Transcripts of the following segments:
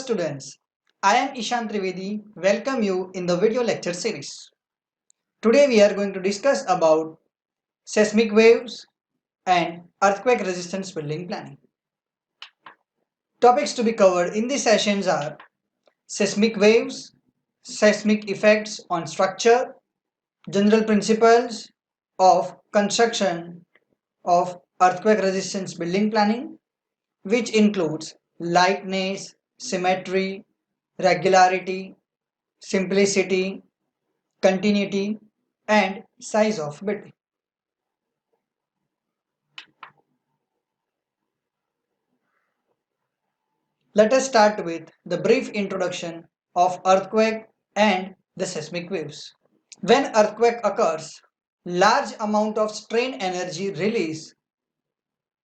students, I am Ishan Trivedi. Welcome you in the video lecture series. Today we are going to discuss about seismic waves and earthquake resistance building planning. Topics to be covered in these sessions are seismic waves, seismic effects on structure, general principles of construction of earthquake resistance building planning, which includes lightness, symmetry, regularity, simplicity, continuity, and size of building. Let us start with the brief introduction of earthquake and the seismic waves. When earthquake occurs, large amount of strain energy release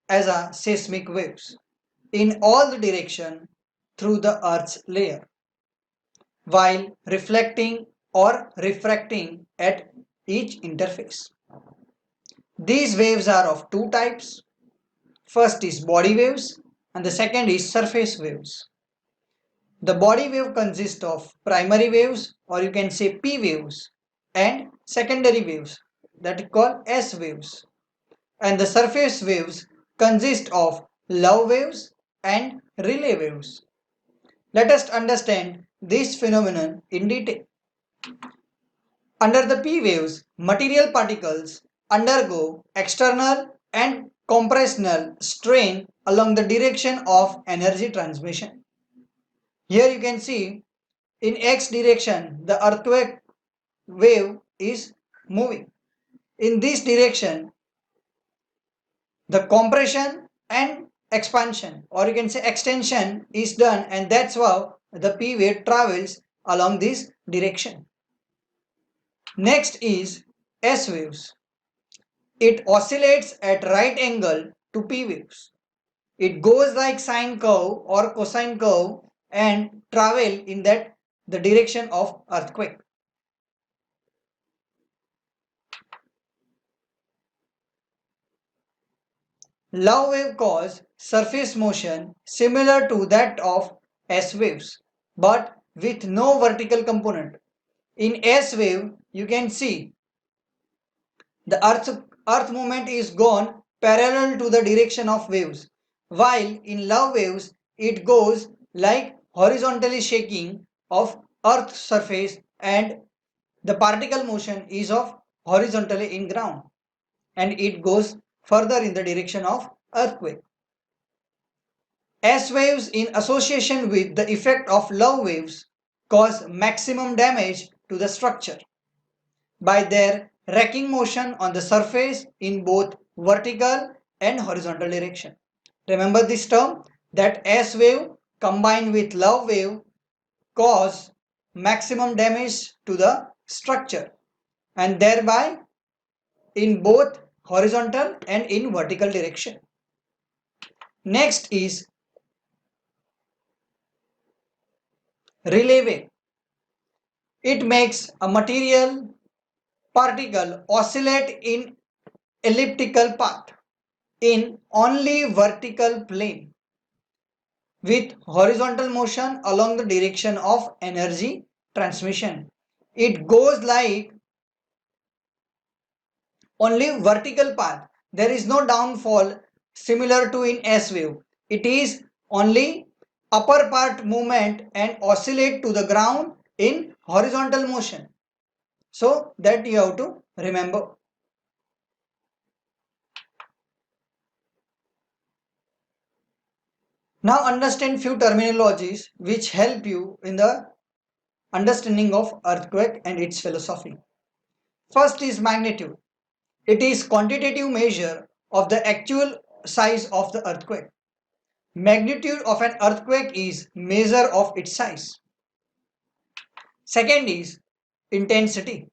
as a seismic waves in all the direction through the earth's layer, while reflecting or refracting at each interface. These waves are of two types. First is body waves and the second is surface waves. The body wave consists of primary waves, or you can say P waves, and secondary waves, that is called S waves. And the surface waves consist of love waves and relay waves. Let us understand this phenomenon in detail. Under the P waves, material particles undergo external and compressional strain along the direction of energy transmission. Here you can see in X direction the earthquake wave is moving. In this direction the compression and expansion, or you can say extension, is done, and that's how the P wave travels along this direction. Next is S waves. It oscillates at right angle to P waves. It goes like sine curve or cosine curve and travel in that the direction of earthquake. Love wave cause surface motion similar to that of S waves, but with no vertical component. In S wave, you can see the earth movement is gone parallel to the direction of waves, while in love waves it goes like horizontally shaking of earth surface, and the particle motion is of horizontally in ground, and it goes further in the direction of earthquake. S waves in association with the effect of love waves cause maximum damage to the structure by their racking motion on the surface in both vertical and horizontal direction. Remember this term, that S wave combined with love wave cause maximum damage to the structure, and thereby in both horizontal and in vertical direction. Next is relay wave. It makes a material particle oscillate in elliptical path in only vertical plane with horizontal motion along the direction of energy transmission. It goes like only vertical path. There is no downfall similar to in S wave. It is only upper part movement and oscillate to the ground in horizontal motion. So that you have to remember. Now understand few terminologies which help you in the understanding of earthquake and its philosophy. First is magnitude. It is quantitative measure of the actual size of the earthquake. Magnitude of an earthquake is measure of its size. Second is intensity.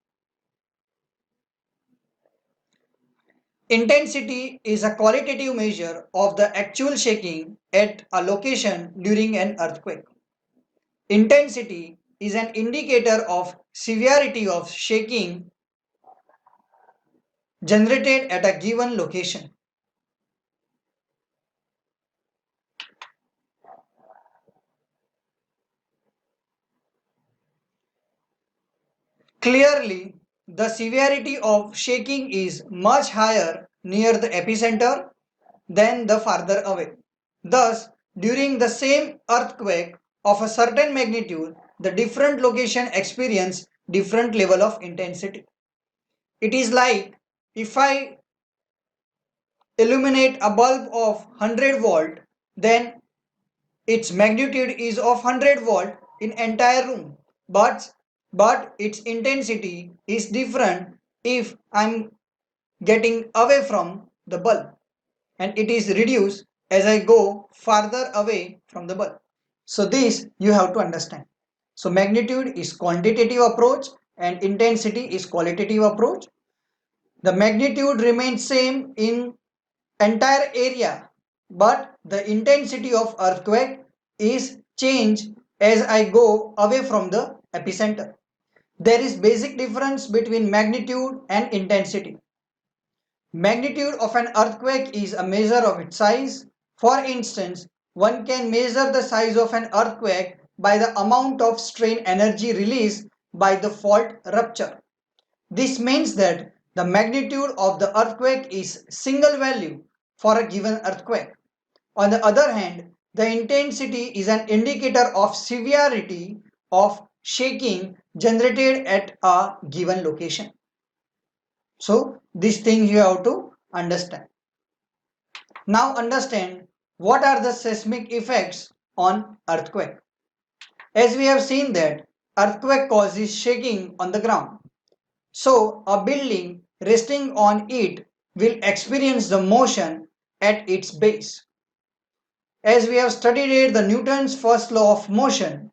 Intensity is a qualitative measure of the actual shaking at a location during an earthquake. Intensity is an indicator of severity of shaking generated at a given location. Clearly, the severity of shaking is much higher near the epicenter than the farther away. Thus, during the same earthquake of a certain magnitude, the different location experience different level of intensity. It is like if I illuminate a bulb of 100 volt, then its magnitude is of 100 volt in entire room, but its intensity is different if I'm getting away from the bulb, and it is reduced as I go farther away from the bulb. So this you have to understand. So magnitude is quantitative approach and intensity is qualitative approach. The magnitude remains same in entire area, but the intensity of earthquake is changed as I go away from the epicenter. There is basic difference between magnitude and intensity. Magnitude of an earthquake is a measure of its size. For instance, one can measure the size of an earthquake by the amount of strain energy released by the fault rupture. This means that the magnitude of the earthquake is single value for a given earthquake. On the other hand, the intensity is an indicator of severity of shaking generated at a given location. So these things you have to understand. Now understand what are the seismic effects on earthquake. As we have seen that earthquake causes shaking on the ground. So a building resting on it will experience the motion at its base. As we have studied the Newton's first law of motion,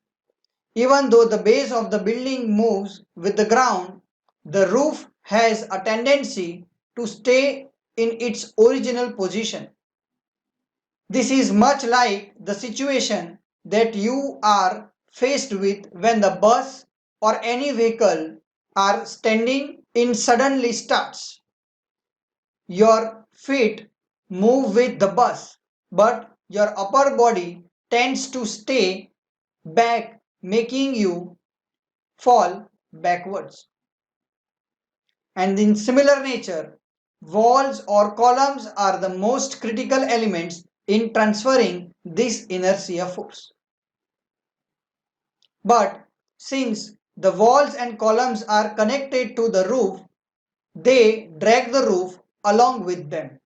even though the base of the building moves with the ground, the roof has a tendency to stay in its original position. This is much like the situation that you are faced with when the bus or any vehicle are standing in suddenly starts. Your feet move with the bus, but your upper body tends to stay back, making you fall backwards. And in similar nature, walls or columns are the most critical elements in transferring this inertia force. But since the walls and columns are connected to the roof, they drag the roof along with them.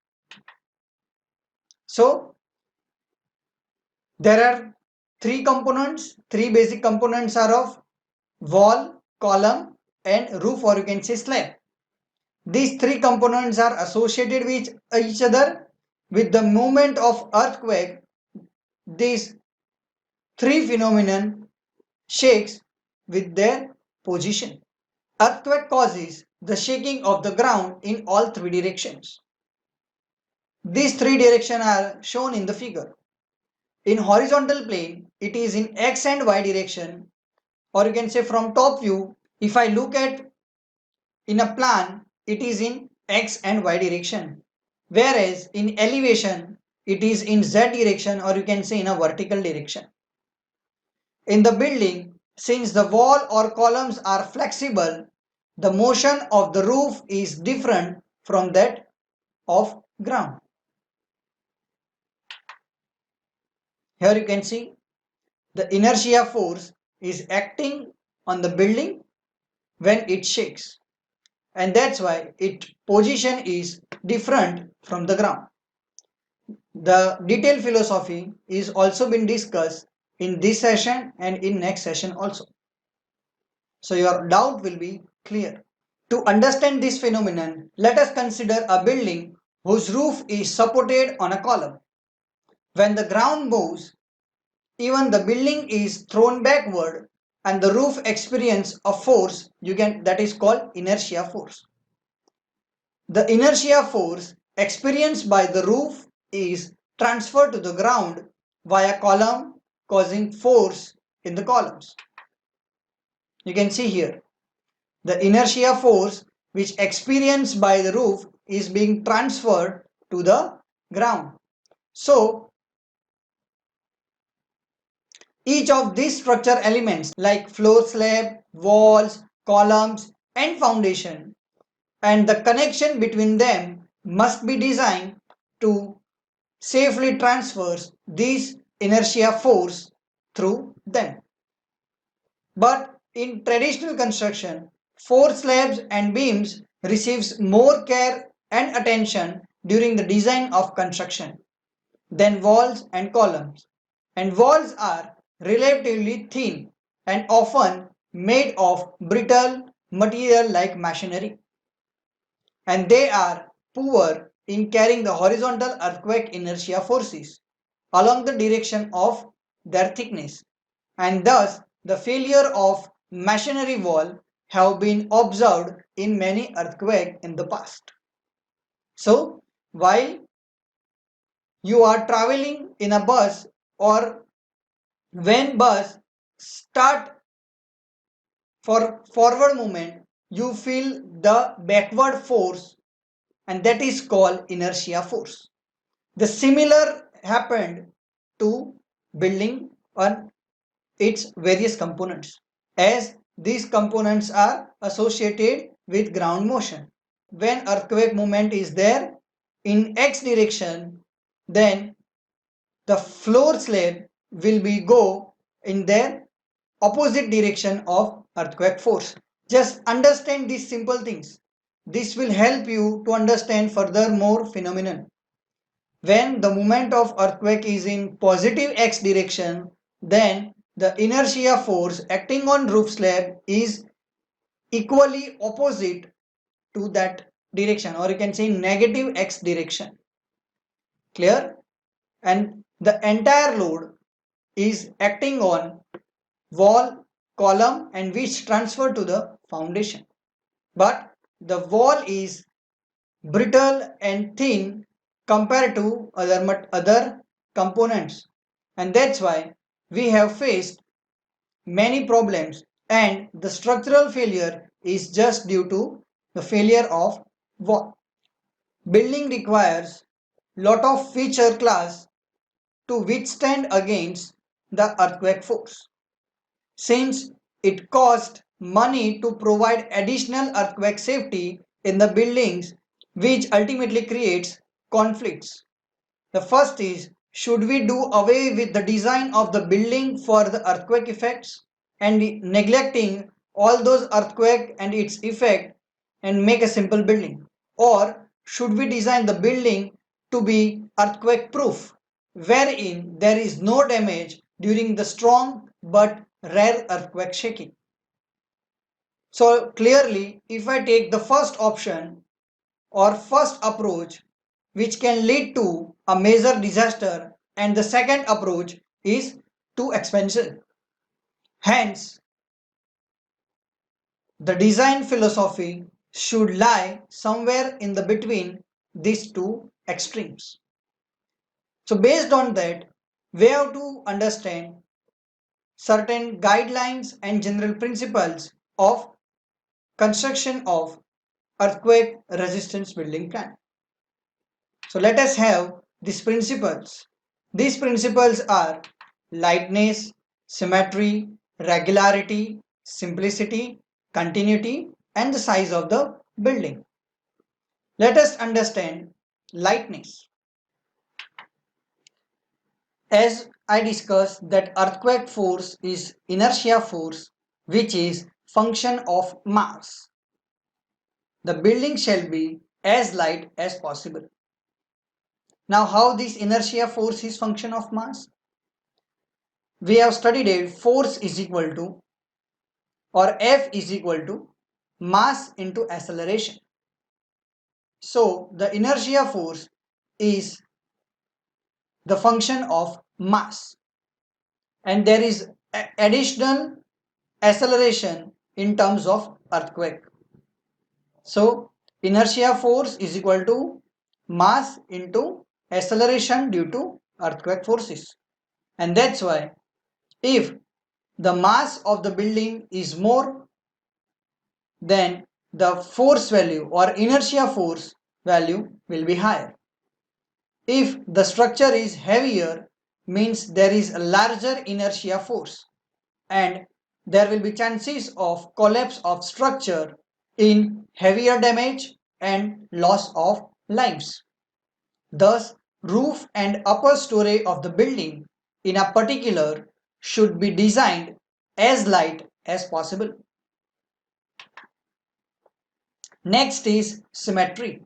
So there are three basic components are of wall, column and roof, or you can say slab. These three components are associated with each other. With the movement of earthquake, these three phenomenon shakes with their position. Earthquake causes the shaking of the ground in all three directions. These three directions are shown in the figure. In horizontal plane, it is in x and y direction, or you can say from top view, if I look at in a plan, it is in x and y direction. Whereas in elevation, it is in z direction, or you can say in a vertical direction. In the building, since the wall or columns are flexible, the motion of the roof is different from that of ground. Here you can see the inertia force is acting on the building when it shakes, and that's why its position is different from the ground. The detailed philosophy is also been discussed in this session and in next session also. So your doubt will be clear. To understand this phenomenon, let us consider a building whose roof is supported on a column. When the ground moves, even the building is thrown backward and the roof experiences a force that is called inertia force. The inertia force experienced by the roof is transferred to the ground via column, causing force in the columns. You can see here the inertia force which experienced by the roof is being transferred to the ground. So each of these structure elements like floor slab, walls, columns and foundation, and the connection between them must be designed to safely transfers this inertia force through them. But in traditional construction, floor slabs and beams receives more care and attention during the design of construction than walls and columns. And walls are relatively thin and often made of brittle material like masonry, and they are poor in carrying the horizontal earthquake inertia forces along the direction of their thickness, and thus the failure of masonry wall have been observed in many earthquakes in the past. So while you are traveling in a bus, or when bus start for forward movement, you feel the backward force, and that is called inertia force. The similar happened to building on its various components, as these components are associated with ground motion. When earthquake movement is there in x direction, then the floor slab will be go in their opposite direction of earthquake force. Just understand these simple things. This will help you to understand further more phenomenon. When the moment of earthquake is in positive x direction, then the inertia force acting on roof slab is equally opposite to that direction, or you can say negative x direction. Clear? And the entire load is acting on wall, column, and which transfer to the foundation. But the wall is brittle and thin compared to other components, and that's why we have faced many problems, and the structural failure is just due to the failure of wall. Building requires lot of feature class to withstand against the earthquake force, since it cost money to provide additional earthquake safety in the buildings, which ultimately creates conflicts. The first is, should we do away with the design of the building for the earthquake effects and neglecting all those earthquake and its effect and make a simple building, or should we design the building to be earthquake proof, wherein there is no damage during the strong but rare earthquake shaking? So clearly, if I take the first option or first approach, which can lead to a major disaster, and the second approach is too expensive. Hence, the design philosophy should lie somewhere in the between these two extremes. So based on that, we have to understand certain guidelines and general principles of construction of earthquake resistance building plan. So let us have these principles. These principles are lightness, symmetry, regularity, simplicity, continuity, and the size of the building. Let us understand lightness. As I discussed, that earthquake force is inertia force, which is function of mass. The building shall be as light as possible. Now, how this inertia force is function of mass? We have studied it, force is equal to, or F is equal to mass into acceleration. So the inertia force is the function of mass, and there is additional acceleration in terms of earthquake. So inertia force is equal to mass into acceleration due to earthquake forces, and that's why if the mass of the building is more, then the force value or inertia force value will be higher. If the structure is heavier, means there is a larger inertia force, and there will be chances of collapse of structure in heavier damage and loss of lives. Thus, roof and upper story of the building in a particular should be designed as light as possible. Next is symmetry.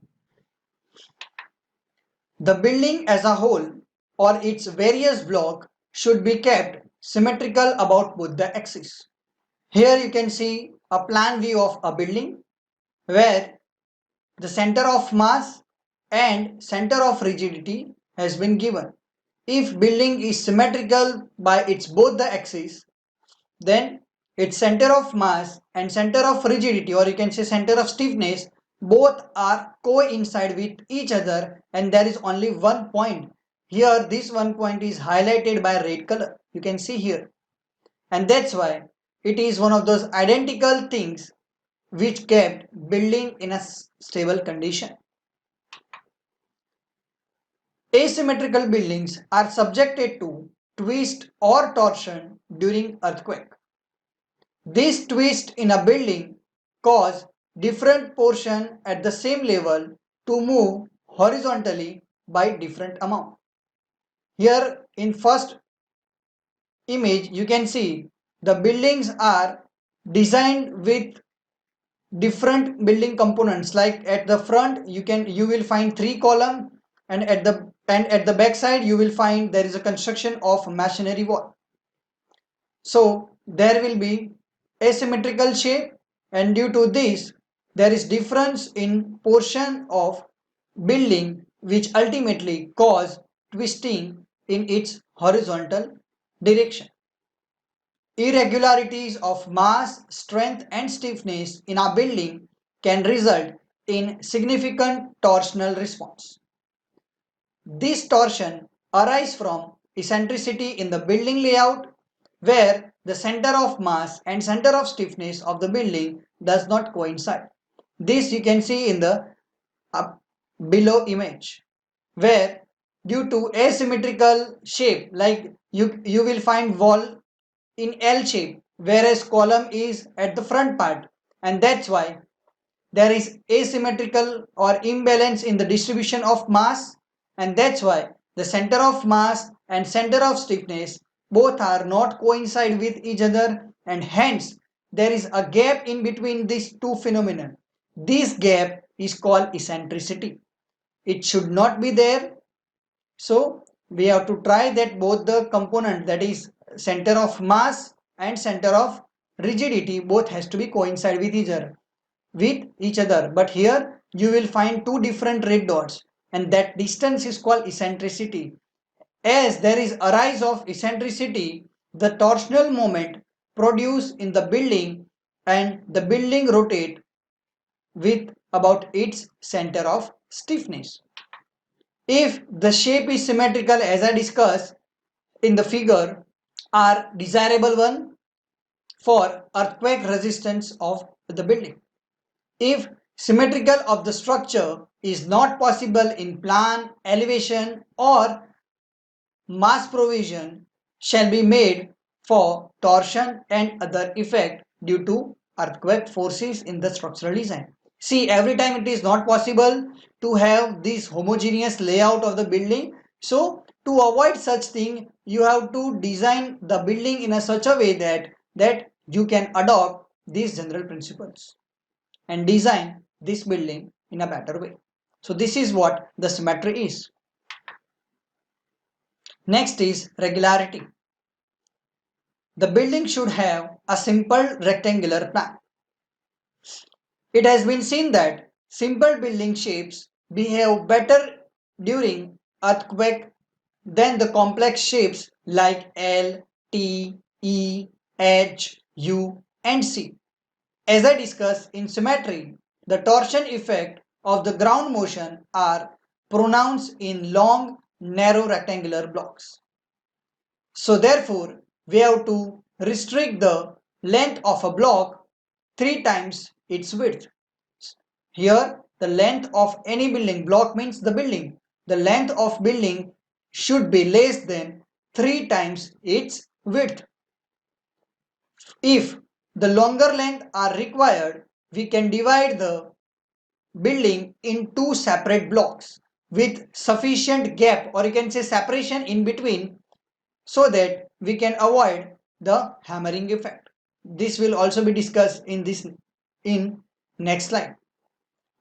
The building as a whole or its various blocks should be kept symmetrical about both the axes. Here you can see a plan view of a building where the center of mass and center of rigidity has been given. If building is symmetrical by its both the axes, then its center of mass and center of rigidity, or you can say center of stiffness, both are coincide with each other, and there is only one point. Here this one point is highlighted by red color, you can see here, and that's why it is one of those identical things which kept building in a stable condition. Asymmetrical buildings are subjected to twist or torsion during earthquake. This twist in a building cause different portion at the same level to move horizontally by different amount. Here in first image you can see the buildings are designed with different building components, like at the front you will find 3 column, and at the back side you will find there is a construction of masonry wall. So there will be asymmetrical shape, and due to this there is difference in portion of building which ultimately cause twisting in its horizontal direction. Irregularities of mass, strength and stiffness in a building can result in significant torsional response. This torsion arises from eccentricity in the building layout, where the center of mass and center of stiffness of the building does not coincide. This you can see in the below image, where due to asymmetrical shape, like you will find wall in L shape, whereas column is at the front part, and that's why there is asymmetrical or imbalance in the distribution of mass, and that's why the center of mass and center of stiffness both are not coincide with each other, and hence there is a gap in between these two phenomena. This gap is called eccentricity. It should not be there. So we have to try that both the component, that is center of mass and center of rigidity, both has to be coincide with each other. But here you will find two different red dots, and that distance is called eccentricity. As there is a rise of eccentricity, the torsional moment produced in the building, and the building rotate with about its center of stiffness. If the shape is symmetrical, as I discussed in the figure, are desirable one for earthquake resistance of the building. If symmetrical of the structure is not possible in plan, elevation or mass provision shall be made for torsion and other effect due to earthquake forces in the structural design. See, every time it is not possible to have this homogeneous layout of the building. So to avoid such thing, you have to design the building in a such a way that you can adopt these general principles and design this building in a better way. So this is what the symmetry is. Next is regularity. The building should have a simple rectangular plan. It has been seen that simple building shapes behave better during earthquake than the complex shapes like L, T, E, H, U and C. As I discussed in symmetry, the torsion effect of the ground motion are pronounced in long, narrow rectangular blocks. So therefore, we have to restrict the length of a block 3 times its width. Here, the length of any building block means the building. The length of building should be less than 3 times its width. If the longer length are required, we can divide the building in two separate blocks with sufficient gap, or you can say separation in between, so that we can avoid the hammering effect. This will also be discussed in next slide.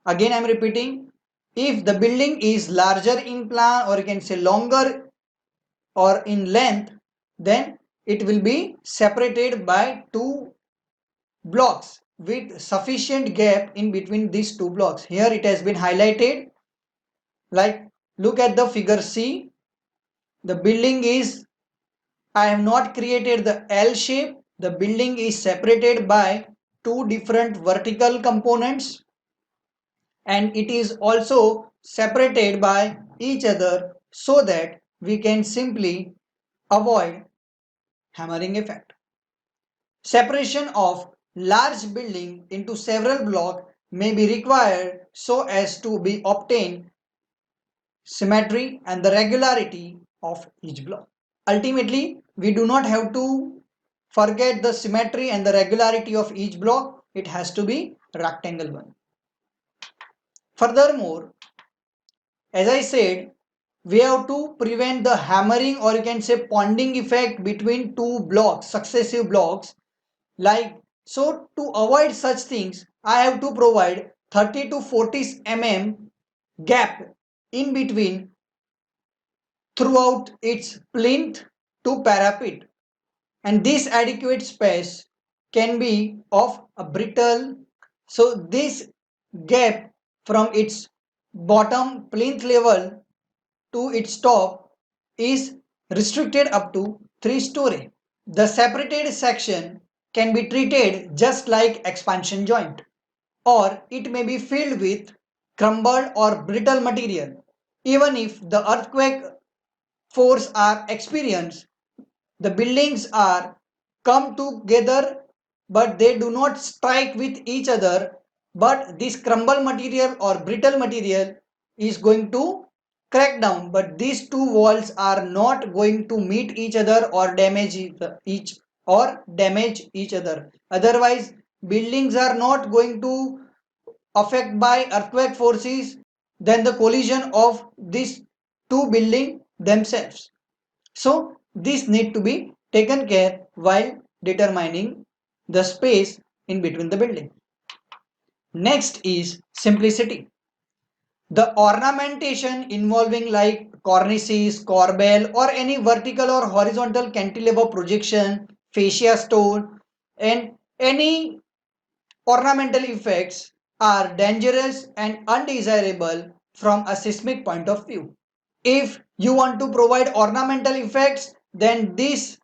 Again, I am repeating, if the building is larger in plan, or you can say longer or in length, then it will be separated by two blocks with sufficient gap in between these two blocks. Here it has been highlighted, like look at the figure C. The building is, I have not created the L shape. The building is separated by two different vertical components, and it is also separated by each other so that we can simply avoid hammering effect. Separation of large building into several blocks may be required so as to be obtain symmetry and the regularity of each block. Ultimately, we do not have to forget the symmetry and the regularity of each block. It has to be rectangle one. Furthermore, as I said, we have to prevent the hammering, or you can say ponding effect between two blocks, successive blocks. Like, so to avoid such things, I have to provide 30 to 40 mm gap in between throughout its plinth to parapet, and this adequate space can be of a brittle. So this gap from its bottom plinth level to its top is restricted up to 3 story. The separated section can be treated just like expansion joint, or it may be filled with crumbled or brittle material. Even if the earthquake force are experienced, the buildings are come together, but they do not strike with each other, but this crumble material or brittle material is going to crack down, but these two walls are not going to meet each other or damage each other. Otherwise, buildings are not going to affect by earthquake forces than the collision of these two buildings themselves. So this need to be taken care while determining the space in between the building. Next is simplicity. The ornamentation involving like cornices, corbel, or any vertical or horizontal cantilever projection, fascia stone, and any ornamental effects are dangerous and undesirable from a seismic point of view. If you want to provide ornamental effects, then this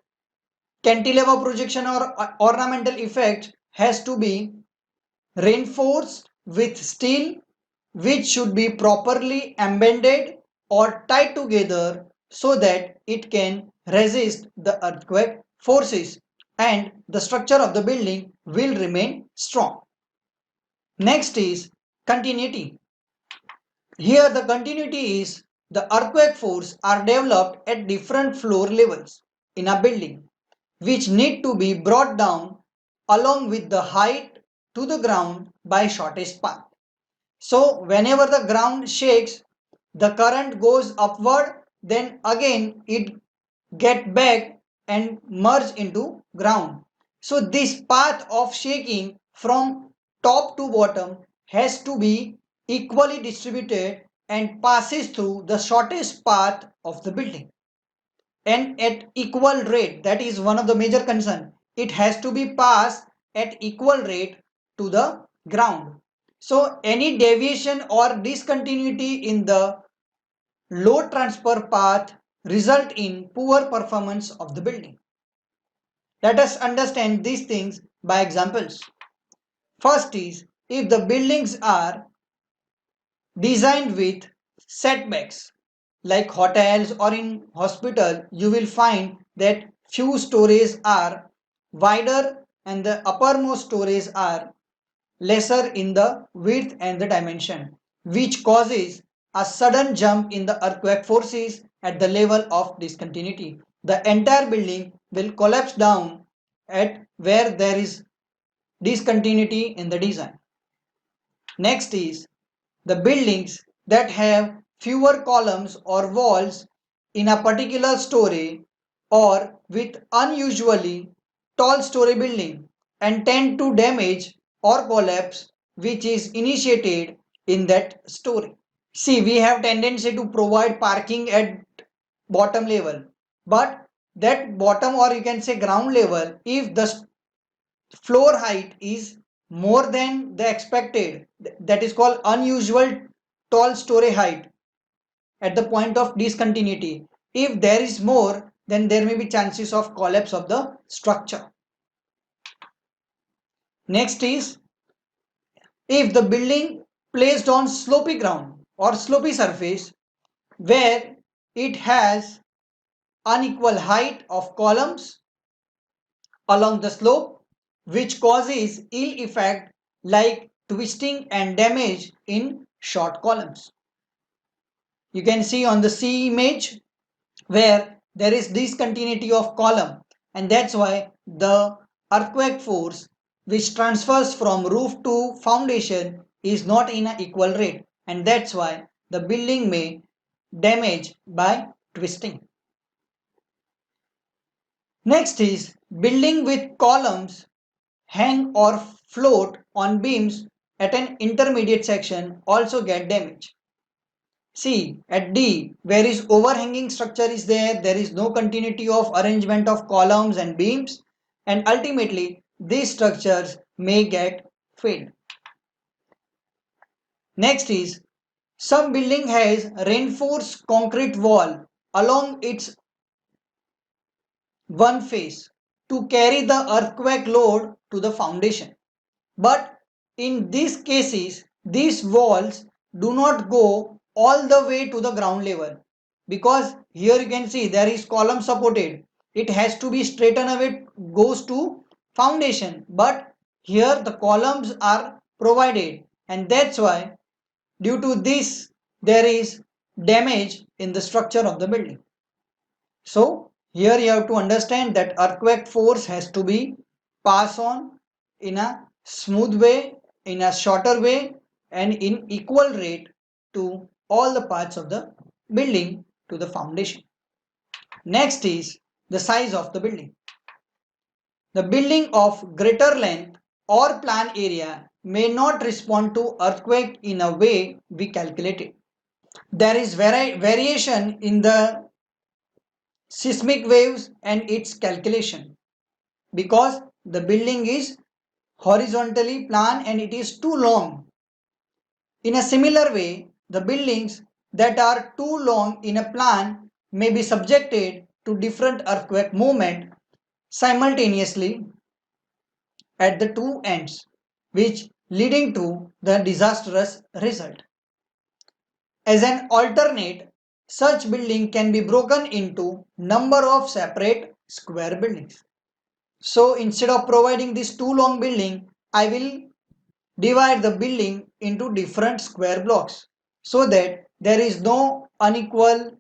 cantilever projection or ornamental effect has to be reinforced with steel, which should be properly embedded or tied together so that it can resist the earthquake forces and the structure of the building will remain strong. Next is continuity. Here the continuity is the earthquake force are developed at different floor levels in a building, which need to be brought down along with the height to the ground by shortest path. So whenever the ground shakes, the current goes upward, then again it get back and merge into ground. So this path of shaking from top to bottom has to be equally distributed and passes through the shortest path of the building and at equal rate. That is one of the major concern. It has to be passed at equal rate to the ground. So any deviation or discontinuity in the load transfer path result in poor performance of the building. Let us understand these things by examples. First is, if the buildings are designed with setbacks, like hotels or in hospital, you will find that few stories are wider and the uppermost stories are lesser in the width and the dimension, which causes a sudden jump in the earthquake forces at the level of discontinuity. The entire building will collapse down at where there is discontinuity in the design. Next is the buildings that have fewer columns or walls in a particular story or with unusually tall story building and tend to damage or collapse which is initiated in that story. See, we have tendency to provide parking at bottom level, but that bottom or you can say ground level, if the floor height is more than the expected, that is called unusual tall story height at the point of discontinuity. If there is more, then there may be chances of collapse of the structure. Next is if the building placed on slopy ground or slopy surface where it has unequal height of columns along the slope which causes ill effect like twisting and damage in short columns. You can see on the C image where there is discontinuity of column, and that's why the earthquake force which transfers from roof to foundation is not in an equal rate, and that's why the building may damage by twisting. Next is building with columns hang or float on beams at an intermediate section also get damage. See, at D, where is overhanging structure is there is no continuity of arrangement of columns and beams, and ultimately these structures may get failed. Next is some building has reinforced concrete wall along its one face to carry the earthquake load to the foundation. But in these cases, these walls do not go all the way to the ground level, because here you can see there is column supported. It has to be straightened away, goes to foundation, but here the columns are provided, and that's why due to this there is damage in the structure of the building. So here you have to understand that earthquake force has to be passed on in a smooth way, in a shorter way, and in equal rate to all the parts of the building to the foundation. Next is the size of the building. The building of greater length or plan area may not respond to earthquake in a way we calculated. There is variation in the seismic waves and its calculation because the building is horizontally plan and it is too long. In a similar way, the buildings that are too long in a plan may be subjected to different earthquake movement simultaneously at the two ends, which leading to the disastrous result. As an alternate, such building can be broken into number of separate square buildings. So instead of providing this too long building, I will divide the building into different square blocks so that there is no unequal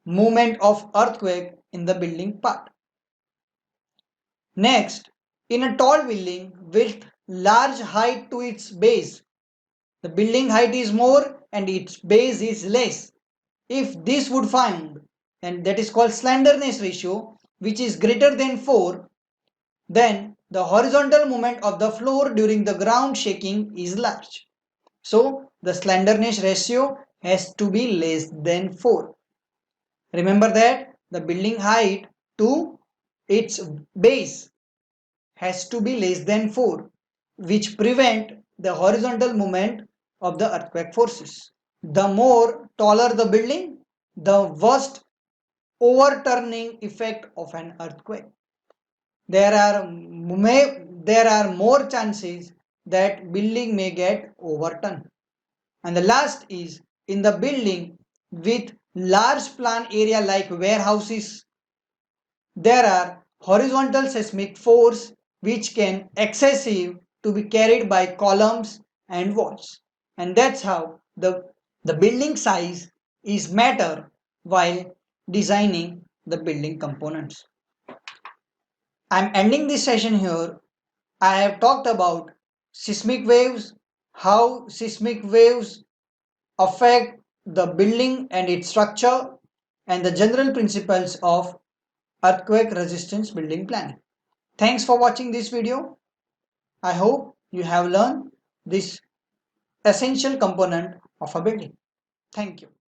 movement of earthquake in the building part. Next, in a tall building with large height to its base, the building height is more and its base is less. If this would find, and that is called slenderness ratio, which is greater than 4, then the horizontal movement of the floor during the ground shaking is large. So the slenderness ratio has to be less than 4. Remember that the building height to its base has to be less than 4, which prevent the horizontal movement of the earthquake forces. The more taller the building, the worst overturning effect of an earthquake. There are more chances that building may get overturned. And the last is in the building with large plan area like warehouses, there are horizontal seismic force which can excessive to be carried by columns and walls, and that's how the building size is matter while designing the building components. I'm ending this session here. I have talked about seismic waves, how seismic waves affect the building and its structure, and the general principles of earthquake resistance building planning. Thanks for watching this video. I hope you have learned this essential component of a building. Thank you.